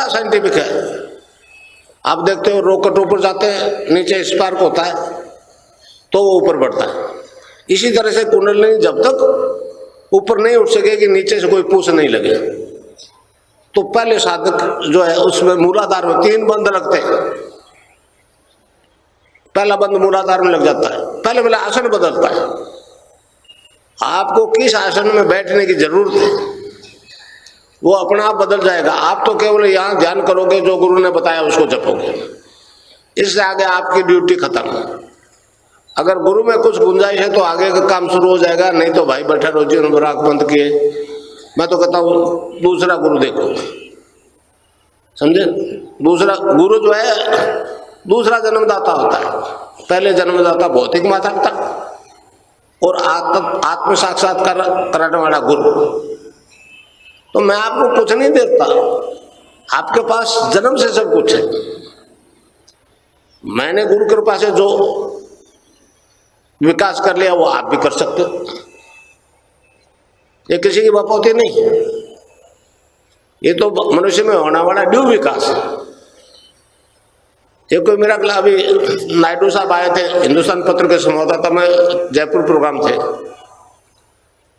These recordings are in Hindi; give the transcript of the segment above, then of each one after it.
साइंटिफिक है। आप देखते हो रॉकेट ऊपर जाते हैं, नीचे स्पार्क होता है तो वो ऊपर बढ़ता है। इसी तरह से कुंडलिनी जब तक ऊपर नहीं उठ सकेगी, नीचे से कोई पूछ नहीं लगे, तो पहले साधक जो है उसमें मूलाधार में 3 बंद लगते हैं। पहला बंद मूलाधार में लग जाता है, पहले आसन बदलता है। आपको किस आसन में बैठने की जरूरत है वो अपना आप बदल जाएगा। आप तो केवल यहां ध्यान करोगे, जो गुरु ने बताया उसको जपोगे, इससे आगे आपकी ड्यूटी खत्म। अगर गुरु में कुछ गुंजाइश है तो आगे का काम शुरू हो जाएगा, नहीं तो भाई बैठा रोजी राख बंद किए। मैं तो कहता हूं दूसरा गुरु देखो, समझे। दूसरा गुरु जो है दूसरा जन्मदाता होता है। पहले जन्मदाता भौतिक माता पिता और आत्म साक्षात्कार कराने वाला गुरु। तो मैं आपको कुछ नहीं देता, आपके पास जन्म से सब कुछ है। मैंने गुरु कृपा से जो विकास कर लिया वो आप भी कर सकते हो। ये किसी की बपौती नहीं है, ये तो मनुष्य में होने वाला ड्यू विकास है। ये कोई मेरा अभी नायडू साहब आए थे, हिंदुस्तान पत्र के संवाददाता में जयपुर प्रोग्राम थे,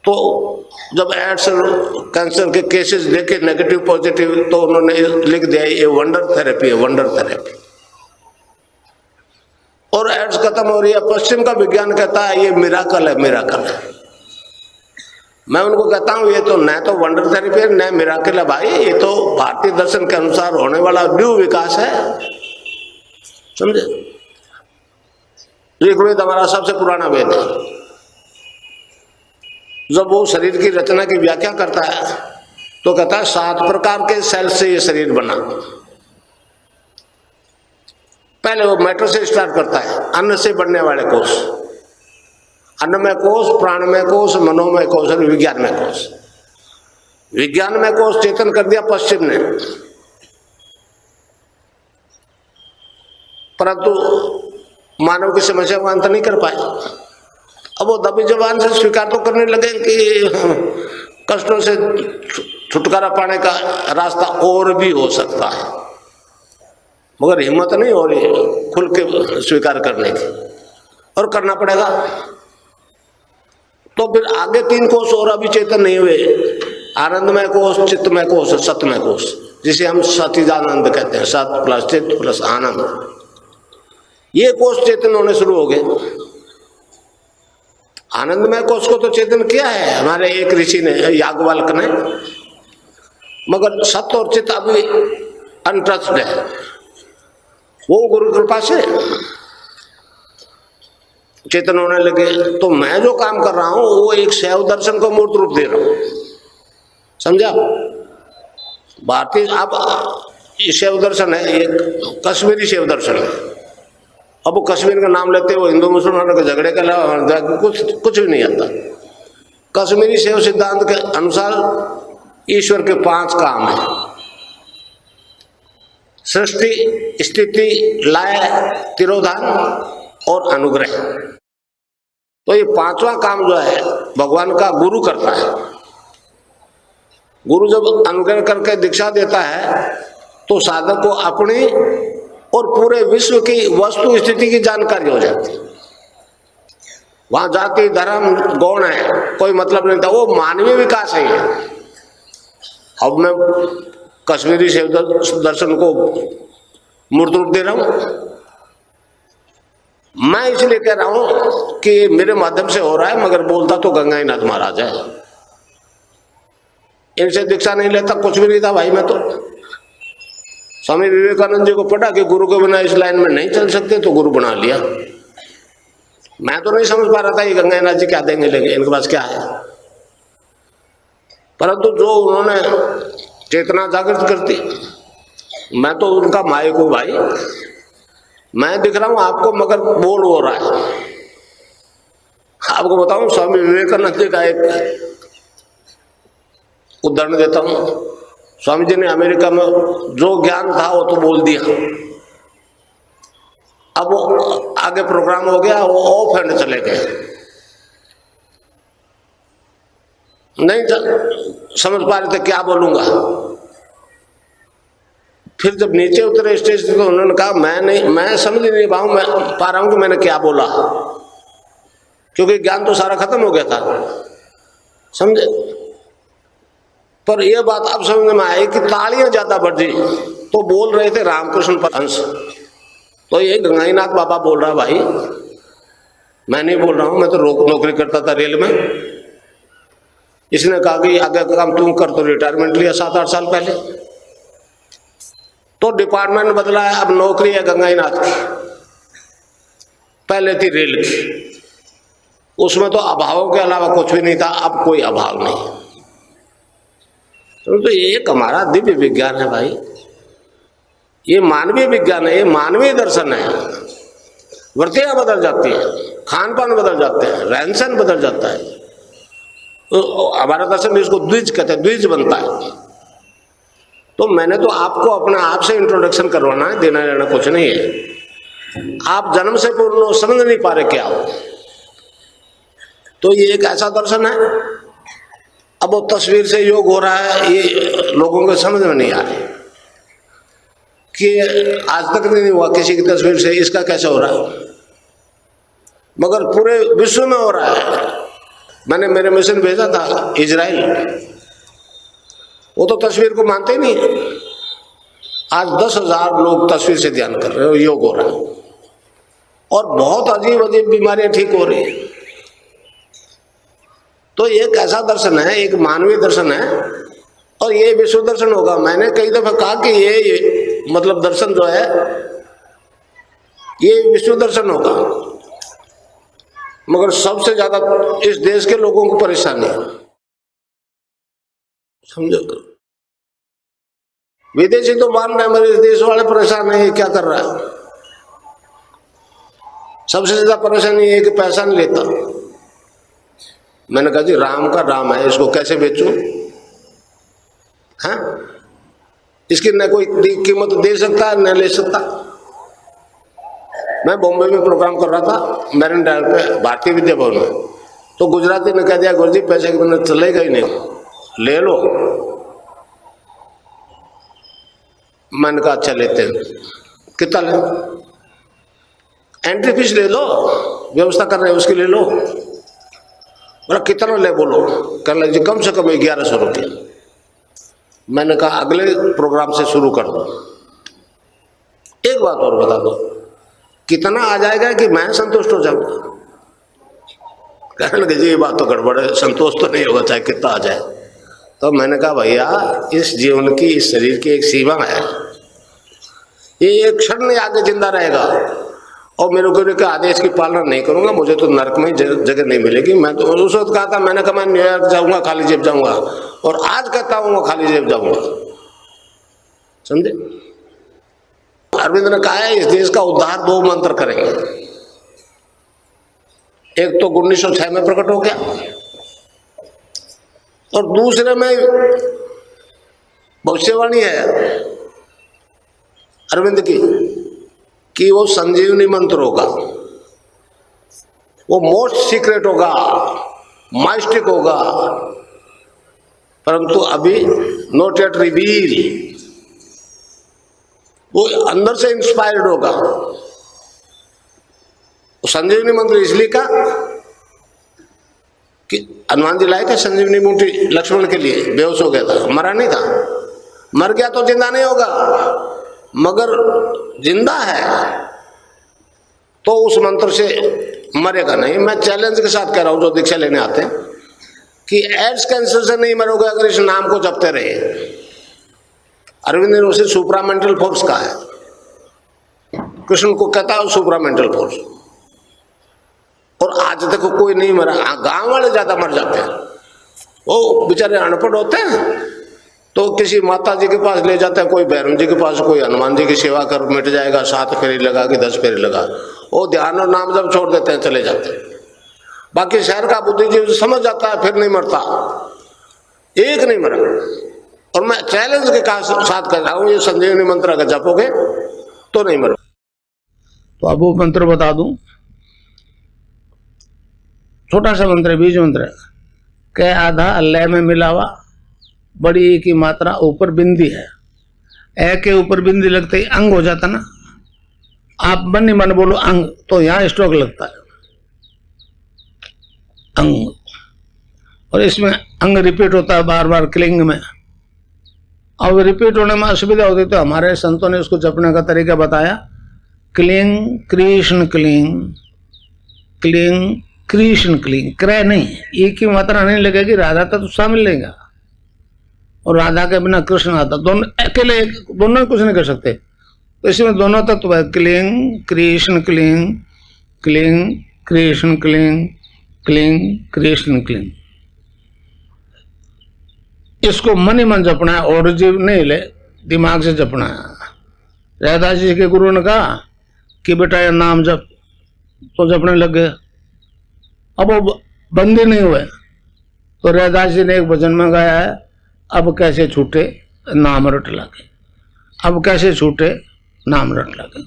तो जब एड्स कैंसर के केसेस देखे नेगेटिव पॉजिटिव, तो उन्होंने लिख दिया ये वंडर थेरेपी है, वंडर थेरेपी। और एड्स खत्म हो रही है। पश्चिम का विज्ञान कहता है ये मिराकल है, मिराकल है। मैं उनको कहता हूं ये तो न तो वंडर थेरेपी है न मिराकल है भाई, ये तो भारतीय दर्शन के अनुसार होने वाला ड्यू विकास है, समझे। ऋग्वेद हमारा सबसे पुराना वेद है। जब वो शरीर की रचना की व्याख्या करता है तो कहता है 7 प्रकार के सेल से ये शरीर बना। पहले वो मैटर से स्टार्ट करता है, अन्न से बनने वाले कोष, अन्नमय कोष, प्राणमय कोष, मनोमय कोष और विज्ञानमय कोष। विज्ञानमय कोष चेतन कर दिया पश्चिम ने, परंतु मानव की समस्या को अंत नहीं कर पाए। अब वो दबी जबान से स्वीकार तो करने लगे कि कष्टों से छुटकारा पाने का रास्ता और भी हो सकता है, मगर हिम्मत नहीं हो रही खुल के स्वीकार करने की, और करना पड़ेगा। तो फिर आगे 3 कोष और अभी चेतन नहीं हुए, आनंदमय कोष, चित्तमय कोष, सतमय कोष, जिसे हम सतिदानंद कहते हैं, सत प्लस चित्त प्लस आनंद। ये कोष चेतन होने शुरू हो गए। आनंदमय कोष को तो चेतन किया है हमारे एक ऋषि ने, याज्ञवल्क्य ने, मगर सत्य और चित्त अभी अनटच्ड है। वो गुरु कृपा से चेतन होने लगे। तो मैं जो काम कर रहा हूं वो एक शैव दर्शन को मूर्त रूप दे रहा हूं, समझा। भारतीय अब ये शैव दर्शन है, ये कश्मीरी शैव दर्शन है। अब वो कश्मीर का नाम लेते वो हिंदू मुसलमानों के झगड़े के अलावा कुछ भी नहीं आता। कश्मीरी शैव सिद्धांत के अनुसार ईश्वर के 5 काम है: सृष्टि, स्थिति, लय, तिरोधान और अनुग्रह। तो ये 5वां काम जो है भगवान का गुरु करता है। गुरु जब अनुग्रह करके दीक्षा देता है तो साधक को अपनी और पूरे विश्व की वस्तु स्थिति की जानकारी हो जाती है। वहां जाति धर्म गौण है कोई मतलब नहीं था, वो मानवीय विकास है। अब मैं कश्मीरी शैव दर्शन को मूर्त रूप दे रहा हूं। मैं इसलिए कह रहा हूं कि मेरे माध्यम से हो रहा है, मगर बोलता तो गंगाईनाथ महाराज है। इनसे दीक्षा नहीं लेता कुछ भी नहीं था भाई। मैं तो स्वामी विवेकानंद जी को पढ़ा कि गुरु के बिना इस लाइन में नहीं चल सकते, तो गुरु बना लिया। मैं तो नहीं समझ पा रहा था ये गंगाईनाथ जी क्या देंगे, लेंगे इनके पास क्या है। परंतु जो उन्होंने चेतना जागृत करती, मैं तो उनका मायक हूं भाई। मैं दिख रहा हूं आपको, मगर बोल हो रहा है। आपको बताऊं, स्वामी विवेकानंद जी का एक उदाहरण देता हूं। स्वामी जी ने अमेरिका में जो ज्ञान था वो तो बोल दिया। अब वो आगे प्रोग्राम हो गया, वो ऑफ हैंड चले गए। नहीं समझ पा रहे थे क्या बोलूंगा। फिर जब नीचे उतरे स्टेज से तो उन्होंने कहा मैं समझ नहीं पा रहा हूं कि मैंने क्या बोला, क्योंकि ज्ञान तो सारा खत्म हो गया था, समझे। पर यह बात अब समझ में आई कि तालियां ज्यादा बजी तो बोल रहे थे रामकृष्ण परमहंस, तो ये गंगाईनाथ बाबा बोल रहा, भाई मैं नहीं बोल रहा हूं, मैं तो नौकरी करता था रेल में। इसने कहा कि आगे का काम तुम कर, तो रिटायरमेंट लिया 7-8 साल पहले, तो डिपार्टमेंट बदला है, अब नौकरी है गंगाईनाथ की, पहले थी रेल की, उसमें तो अभावों के अलावा कुछ भी नहीं था, अब कोई अभाव नहीं। तो ये एक हमारा दिव्य विज्ञान है भाई, ये मानवीय विज्ञान है, ये मानवीय दर्शन है। वृत्तियां बदल जाती है, खान पान बदल जाते हैं, रहन सहन बदल जाता है, तो हमारा दर्शन इसको द्विज कहते हैं, द्विज बनता है। तो मैंने तो आपको अपने आप से इंट्रोडक्शन करवाना है, देना लेना कुछ नहीं है। आप जन्म से पूर्ण समझ नहीं पा रहे क्या हो, तो ये एक ऐसा दर्शन है। अब वो तस्वीर से योग हो रहा है, ये लोगों को समझ में नहीं आ रहा कि आज तक नहीं हुआ किसी की तस्वीर से, इसका कैसे हो रहा है, मगर पूरे विश्व में हो रहा है। मैंने मेरे मिशन भेजा था इजराइल, वो तो तस्वीर को मानते ही नहीं, आज 10,000 लोग तस्वीर से ध्यान कर रहे हो, योग हो रहा है, और बहुत अजीब अजीब बीमारियां ठीक हो रही है। तो एक ऐसा दर्शन है, एक मानवीय दर्शन है, और ये विश्व दर्शन होगा। मैंने कई दफा कहा कि ये मतलब दर्शन जो है ये विश्व दर्शन होगा, मगर सबसे ज्यादा इस देश के लोगों को परेशानी है, समझो। विदेशी तो मान रहे हैं, मेरे देश वाले परेशान है, ये क्या कर रहा है। सबसे ज्यादा परेशानी है कि पैसा नहीं लेता। मैंने कहा जी राम का राम है, इसको कैसे बेचूं, हैं? इसकी न कोई कीमत दे सकता न ले सकता। मैं बॉम्बे में प्रोग्राम कर रहा था मैरिन ड्राइव पे, भारतीय विद्या भवन में, तो गुजराती ने कह दिया गुरुजी पैसे के बिना चलेगा ही नहीं, ले लो। मैंने कहा अच्छा लेते हैं, कितना ले, एंट्री फीस ले लो, व्यवस्था कर रहे हैं उसकी ले लो। बोला कितना ले बोलो, कर लीजिए कम से कम 1100 रुपये। मैंने कहा अगले प्रोग्राम से शुरू कर दो। एक बात और बता दो, कितना आ जाएगा कि मैं संतुष्ट हो जाऊंगा। कहने लगे जी ये बात तो गड़बड़ है, संतोष तो नहीं होगा चाहे कितना आ जाए। तो मैंने कहा भैया इस जीवन की, इस शरीर की एक सीमा है, ये एक क्षण नहीं आगे जिंदा रहेगा, और मेरे गुरु के आदेश की पालना नहीं करूंगा, मुझे तो नरक में जगह नहीं मिलेगी। मैं तो उस वक्त कहा था, मैंने कहा मैं न्यूयॉर्क जाऊंगा खाली जेब जाऊंगा, और आज कहता हूँ खाली जेब जाऊंगा, समझे। अरविंद ने कहा है इस देश का उद्धार 2 मंत्र करेंगे, एक तो 1906 में प्रकट हो गया, और दूसरे में भविष्यवाणी है अरविंद की कि वो संजीवनी मंत्र होगा, वो मोस्ट सीक्रेट होगा, माइस्टिक होगा, परंतु अभी नॉट येट रिवील, वो अंदर से इंस्पायर्ड होगा। संजीवनी मंत्र इसलिए का कि हनुमान जी लाए थे संजीवनी बूटी लक्ष्मण के लिए, बेहोश हो गया था, मरा नहीं था, मर गया तो जिंदा नहीं होगा, मगर जिंदा है तो उस मंत्र से मरेगा नहीं। मैं चैलेंज के साथ कह रहा हूं जो दीक्षा लेने आते हैं कि एड्स कैंसर से नहीं मरोगे अगर इस नाम को जपते रहे। अरविंद ने उसे सुपरामेंटल फोर्स कहा है, कृष्ण को कहता है सुपरामेंटल फोर्स, और आज तक कोई नहीं मरा। गांव वाले ज्यादा मर जाते हैं, वो बेचारे अनपढ़ होते हैं, तो किसी माता जी के पास ले जाते हैं, कोई भैरव जी के पास, कोई हनुमान जी की सेवा कर मिट जाएगा, 7 फेरे लगा के 10 फेरे लगा, वो ध्यान और नाम जब छोड़ देते हैं चले जाते हैं। बाकी शहर का बुद्धिजीवी समझ जाता है, फिर नहीं मरता, एक नहीं मरा। और मैं चैलेंज के साथ कह रहा हूं ये संजीवनी मंत्र अगर जपोगे तो नहीं मरो। तो अब वो मंत्र बता दूं, छोटा सा मंत्र, बीज मंत्र है, कह आधा अल्लाह में मिलावा, बड़ी की मात्रा ऊपर बिंदी है, ए के ऊपर बिंदी लगते ही अंग हो जाता ना। आप मन ही मन बोलो अंग, तो यहां स्ट्रोक लगता है, अंग। और इसमें अंग रिपीट होता है बार बार क्लिंग में। अब रिपीट होने में असुविधा होती तो हमारे संतों ने उसको जपने का तरीका बताया। क्लिंग कृष्ण क्लिंग, क्लिंग कृष्ण क्लिंग, क्रय नहीं, एक की मात्रा नहीं लगेगी। राधा तो शामिल लेगा, और राधा के बिना कृष्ण आता, दोनों अकेले दोनों कुछ नहीं कर सकते। तो इसमें दोनों तत्व है, क्लिंग कृष्ण क्लिंग, क्लिंग कृष्ण क्लिंग, क्लिंग कृष्ण क्लिंग। इसको मन ही मन जपना है, और जीव नहीं ले, दिमाग से जपना है। राधा जी के गुरु ने कहा कि बेटा ये नाम जप, तो जपने लग गए। अब वो बंदी नहीं हुए, तो रैदास जी ने एक भजन में गाया है, अब कैसे छूटे नाम रट लगे, अब कैसे छूटे नाम रट लगे।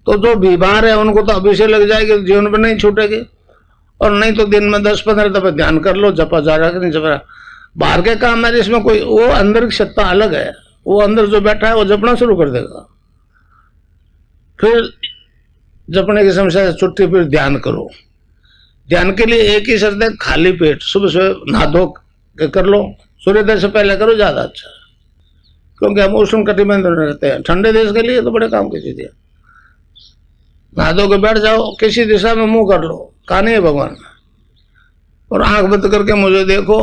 तो जो बीमार है उनको तो अभी से लग जाएगी, जीवन में नहीं छूटेगी। और नहीं तो दिन में 10-15 दफे ध्यान कर लो, जपा जा रहा है कि नहीं जप रहा। बाहर के काम है इसमें कोई, वो अंदर की सत्ता अलग है, वो अंदर जो बैठा है वो जपना शुरू कर देगा। फिर जपने की समस्या से छुट्टी, फिर ध्यान करो। ध्यान के लिए एक ही शर्त है, खाली पेट, सुबह सुबह नहा धो के कर लो, सूर्योदय से पहले करो, ज्यादा अच्छा। क्योंकि हम उष्ण कटिबंध में रहते हैं, ठंडे देश के लिए तो बड़े काम की चीज है। नहा धो के बैठ जाओ, किसी दिशा में मुंह कर लो, कहा नहीं है भगवान, और आंख बंद करके मुझे देखो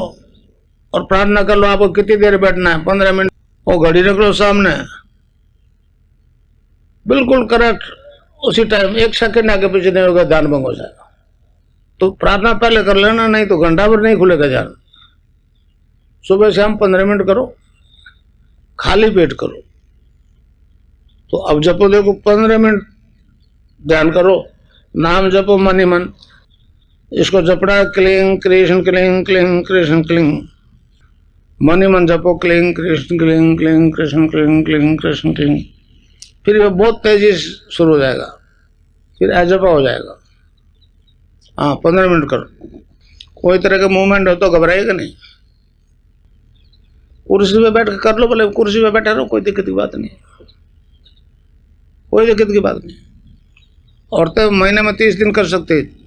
और प्रार्थना कर लो। आपको कितनी देर बैठना है, 15 मिनट, वो घड़ी रख लो सामने, बिल्कुल करेक्ट उसी टाइम, 1 सेकंड आगे पीछे नहीं होगा, ध्यान भंग हो जाएगा। तो प्रार्थना पहले कर लेना, नहीं तो घंटा भर नहीं खुलेगा ध्यान। सुबह शाम 15 मिनट करो, खाली पेट करो। तो अब जपो, देखो 15 मिनट ध्यान करो, नाम जपो मन ही मन। इसको जपना है, क्लिंग कृष्ण क्लिंग, क्लिंग कृष्ण क्लिंग, मन ही मन जपो, क्लिंग कृष्ण क्लिंग, क्लिंग कृष्ण क्लिंग, क्लिंग कृष्ण क्लिंग। फिर ये बहुत तेजी से शुरू हो जाएगा, फिर अजपा हो जाएगा। हाँ 15 मिनट करो। कोई तरह का मूवमेंट हो तो घबराएगा नहीं, कुर्सी पे बैठ कर लो, बोले कुर्सी पे बैठे रहो, कोई दिक्कत की बात नहीं, कोई दिक्कत की बात नहीं। औरतें महीने में 30 दिन कर सकते हैं,